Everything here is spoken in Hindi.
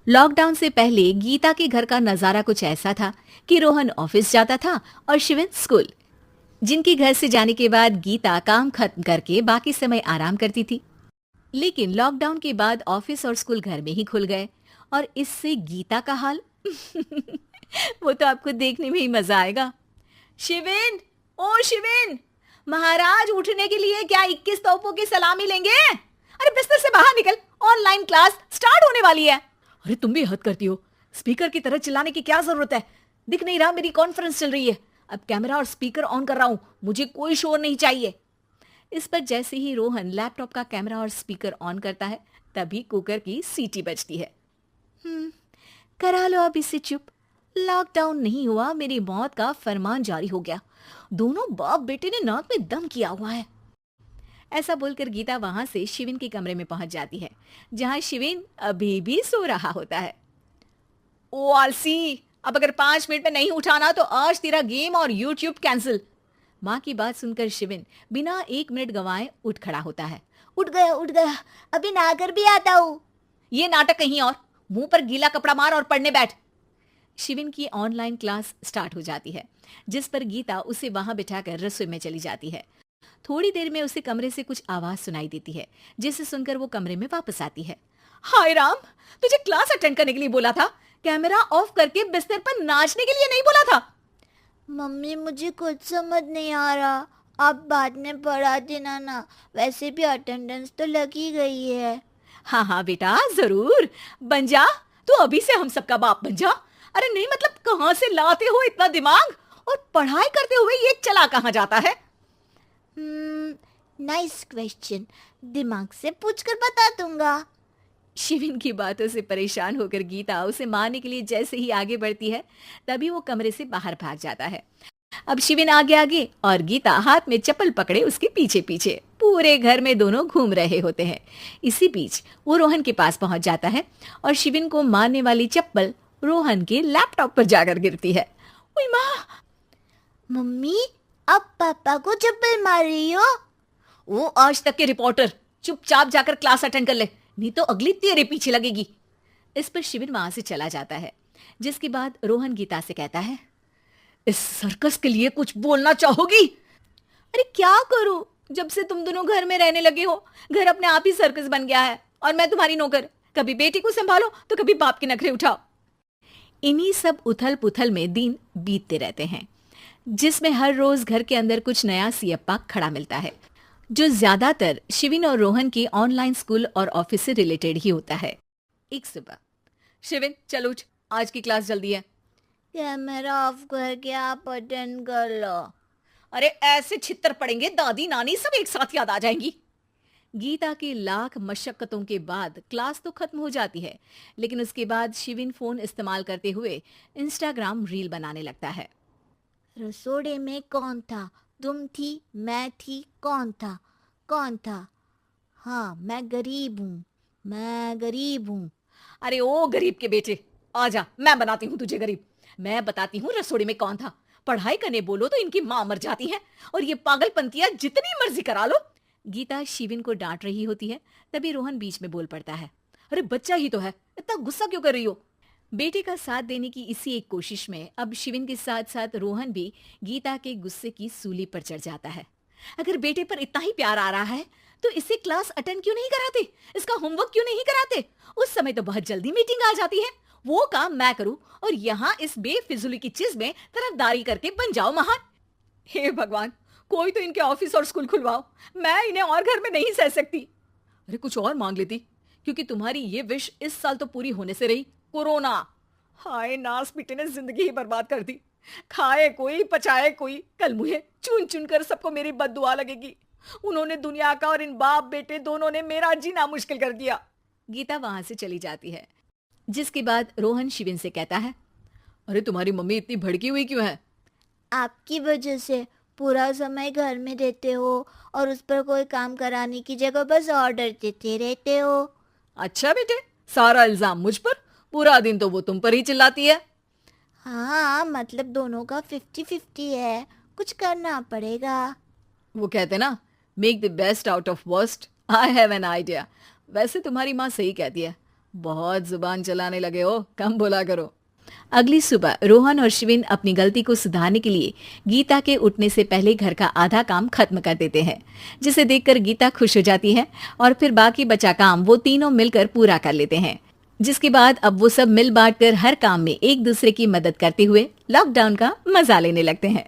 लॉकडाउन से पहले गीता के घर का नजारा कुछ ऐसा था कि रोहन ऑफिस जाता था और शिवन स्कूल। जिनके घर से जाने के बाद गीता काम खत्म करके बाकी समय आराम करती थी। लेकिन लॉकडाउन के बाद ऑफिस और स्कूल घर में ही खुल गए और इससे गीता का हाल वो तो आपको देखने में ही मजा आएगा। शिवेन, ओ शिवेन, महाराज उठने के लिए क्या 21 तोपों की सलामी लेंगे? अरे बिस्तर से बाहर निकल, ऑनलाइन क्लास स्टार्ट होने वाली है। अरे तुम भी हद करती हो, स्पीकर की तरह चिल्लाने की क्या जरूरत है? दिख नहीं रहा मेरी कॉन्फ्रेंस चल रही है। अब कैमरा और स्पीकर ऑन कर रहा हूं, मुझे कोई शोर नहीं चाहिए। इस पर जैसे ही रोहन लैपटॉप का कैमरा और स्पीकर ऑन करता है तभी कुकर की सीटी बजती है। करा लो अब इसे चुप। लॉकडाउन नहीं हुआ, मेरी मौत का फरमान जारी हो गया। दोनों बाप बेटे ने नाक में दम किया हुआ है। ऐसा बोलकर गीता वहां से शिविन के कमरे में पहुंच जाती है, जहां शिविन अभी भी सो रहा होता है। ओ आलसी, अब अगर 5 मिनट में नहीं उठाना तो आज तेरा गेम और यूट्यूब कैंसिल। माँ की बात सुनकर शिविन बिना 1 मिनट गंवाए उठ खड़ा होता है। उठ गया, अभी नहाकर भी आता हूँ। ये नाटक कहीं और, मुंह पर गीला कपड़ा मार और पढ़ने बैठ। शिविन की ऑनलाइन क्लास स्टार्ट हो जाती है, जिस पर गीता उसे वहां बिठाकर रसोई में चली जाती है। थोड़ी देर में उसे कमरे से कुछ आवाज सुनाई देती है, जिसे सुनकर वो कमरे में वापस आती है। हाय राम, तुझे क्लास अटेंड करने के लिए बोला था, कैमरा ऑफ करके बिस्तर पर नाचने के लिए नहीं बोला था। मम्मी मुझे कुछ समझ नहीं आ रहा, आप बाद में पढ़ा देना ना, वैसे भी अटेंडेंस तो लगी गई है। हाँ हाँ बेटा, जरूर बन जा, तू अभी से हम सबका बाप बन जा। अरे नहीं मतलब कहाँ से लाते हो इतना दिमाग, और पढ़ाई करते हुए ये चला कहाँ जाता है? नाइस क्वेश्चन, दिमाग से पूछकर बता दूंगा। शिविन की बातों से परेशान होकर गीता उसे मारने के लिए जैसे ही आगे बढ़ती है तभी वो कमरे से बाहर भाग जाता है। अब शिविन आगे आगे और गीता हाथ में चप्पल पकड़े उसके पीछे पीछे पूरे घर में दोनों घूम रहे होते हैं। इसी बीच वो रोहन के पास पहुंच जाता है और शिविन को मारने वाली चप्पल रोहन के लैपटॉप पर जाकर गिरती है। ओए माँ! मम्मी, अब पापा को चप्पल मार रही हो? वो आज तक के रिपोर्टर, चुपचाप जाकर क्लास अटेंड कर ले, नहीं तो अगली तेरे पीछे लगेगी। इस पर शिविन वहां से चला जाता है, जिसके बाद रोहन गीता से कहता है, इस सर्कस के लिए कुछ बोलना चाहोगी? अरे क्या करूं, जब से तुम दोनों घर में रहने लगे हो, घर अपने आप ही सर्कस बन गया है और मैं तुम्हारी नौकर। कभी बेटी को संभालो तो कभी बाप के नखरे उठाओ। इन्हीं सब उथल पुथल में दिन बीतते रहते हैं, जिसमें हर रोज घर के अंदर कुछ नया सियप्पा खड़ा मिलता है, जो ज्यादातर शिविन और रोहन की ऑनलाइन स्कूल और ऑफिस से रिलेटेड ही होता है। एक सुबह, शिविन चल उठ, आज की क्लास जल्दी है। कैमरा ऑफ करके आप अटेंड कर लो। अरे ऐसे छित्तर पड़ेंगे, दादी नानी सब एक साथ याद आ जाएंगी। गीता की लाख मशक्कतों के बाद क्लास तो खत्म हो जाती है, लेकिन उसके बाद शिविन फोन इस्तेमाल करते हुए इंस्टाग्राम रील बनाने लगता है। रसोड़े में कौन था? तुम थी, मैं थी, कौन था? कौन था? हाँ, मैं गरीब हूँ। अरे ओ गरीब के बेटे, आजा, मैं बनाती हूँ तुझे गरीब। मैं बताती हूँ रसोड़ी में कौन था। पढ़ाई करने बोलो तो इनकी माँ मर जाती है, और ये पागलपंतियां जितनी मर्जी करा लो। गीता शिविन को डांट रही होती है, तभी रोहन बीच में बोल पड़ता है। अरे बच्चा ही तो है, इतना गुस्सा क्यों कर रही हो? बेटे का साथ देने की इसी एक कोशिश में अब शिविन के साथ साथ रोहन भी गीता के गुस्से की सूली पर चढ़ जाता है। अगर बेटे पर इतना ही प्यार आ रहा है तो इसे क्लास अटेंड क्यों नहीं कराते, इसका होमवर्क क्यों नहीं कराते? उस समय तो बहुत जल्दी मीटिंग आ जाती है, वो काम मैं करूं और यहाँ इस बेफिजुली की चीज में तरफदारी करके बन जाओ महान। हे भगवान, कोई तो इनके ऑफिस और स्कूल खुलवाओ, मैं इन्हें और घर में नहीं सह सकती। अरे कुछ और मांग लेती, क्योंकि तुम्हारी ये विश इस साल तो पूरी होने से रही, कोरोना। हाय नास बेटे ने जिंदगी ही बर्बाद कर दी। खाए कोई पचाए कोई, कल मुझे चुन चुन कर सबको मेरी बद्दुआ लगेगी। उन्होंने दुनिया का और इन बाप बेटे दोनों ने मेरा जीना मुश्किल कर दिया। गीता वहां से चली जाती है, जिसके बाद रोहन शिविन से कहता है, अरे तुम्हारी मम्मी इतनी भड़की हुई क्यों है? आपकी वजह से पूरा समय घर में रहते हो और उस पर कोई काम कराने की जगह बस ऑर्डर देते रहते हो। अच्छा बेटे, सारा इल्जाम मुझ पर, पूरा दिन तो वो तुम पर ही चिल्लाती है। हाँ, मतलब दोनों का 50-50 है, कुछ करना पड़ेगा। वो कहते ना, make the best out of worst. I have an idea. वैसे तुम्हारी माँ सही कहती है, बहुत जुबान चलाने लगे हो, कम बोला करो। अगली सुबह रोहन और शिविन अपनी गलती को सुधारने के लिए गीता के उठने से पहले घर का आधा काम खत्म कर देते हैं, जिसे देखकर गीता खुश हो जाती है और फिर बाकी बचा काम वो तीनों मिलकर पूरा कर लेते हैं। जिसके बाद अब वो सब मिल बांट कर हर काम में एक दूसरे की मदद करते हुए लॉकडाउन का मजा लेने लगते हैं।